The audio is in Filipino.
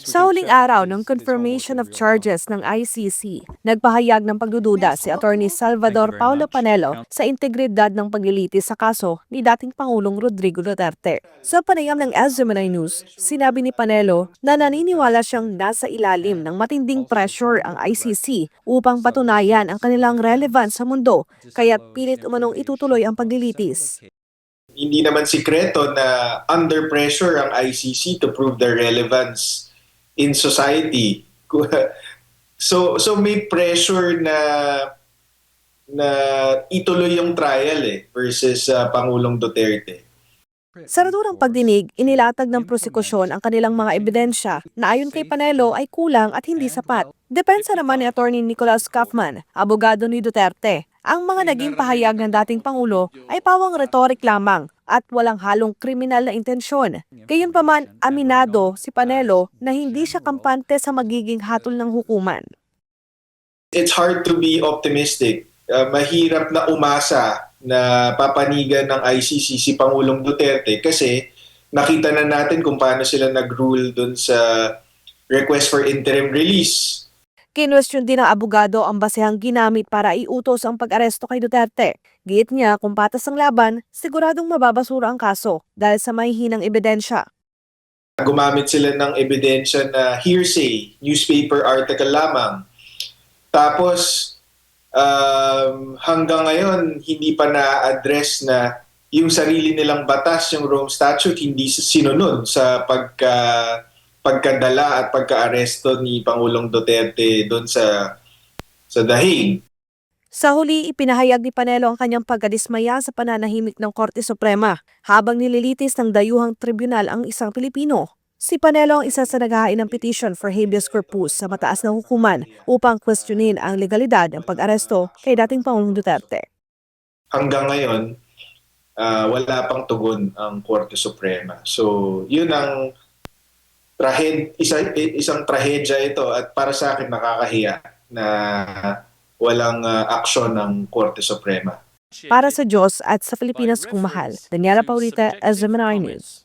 Sa huling araw ng confirmation of charges ng ICC, nagpahayag ng pagdududa si Attorney Salvador Paulo Panelo sa integridad ng paglilitis sa kaso ni dating Pangulong Rodrigo Duterte. Sa panayam ng SMNI News, sinabi ni Panelo na naniniwala siyang nasa ilalim ng matinding pressure ang ICC upang patunayan ang kanilang relevance sa mundo, kaya't pilit umanong itutuloy ang paglilitis. Hindi naman sikreto na under pressure ang ICC to prove their relevance in society. So may pressure na ituloy yung trial versus Pangulong Duterte. Sa naturang pagdinig, inilatag ng prosekusyon ang kanilang mga ebidensya na ayon kay Panelo ay kulang at hindi sapat. Depensa naman ni Attorney Nicolas Kaufman, abogado ni Duterte. Ang mga naging pahayag ng dating Pangulo ay pawang rhetoric lamang at walang halong kriminal na intensyon. Gayunpaman, aminado si Panelo na hindi siya kampante sa magiging hatol ng hukuman. It's hard to be optimistic. Mahirap na umasa na papanigan ng ICC si Pangulong Duterte kasi nakita na natin kung paano sila nag-rule dun sa request for interim release. Kinwestiyon din ng abogado ang basehang ginamit para iutos ang pag-aresto kay Duterte. Giit niya kung patas ang laban, siguradong mababasura ang kaso dahil sa mahihinang ebidensya. Gumamit sila ng ebidensya na hearsay, newspaper article lamang. Tapos hanggang ngayon hindi pa na-address na yung sarili nilang batas, yung Rome Statute, hindi sinunod sa pagkadala at pagka-aresto ni Pangulong Duterte doon sa The Hague. Sa huli, ipinahayag ni Panelo ang kanyang pagkadismaya sa pananahimik ng Korte Suprema habang nililitis ng dayuhang tribunal ang isang Pilipino. Si Panelo ang isa sa naghahain ng petition for habeas corpus sa mataas na hukuman upang questionin ang legalidad ng pag-aresto kay dating Pangulong Duterte. Hanggang ngayon, wala pang tugon ang Korte Suprema. So, yun ang isang trahedya ito at para sa akin nakakahiya na walang aksyon ng Korte Suprema. Para sa Diyos at sa Pilipinas kung mahal, Daniela Paulita, SMNI News.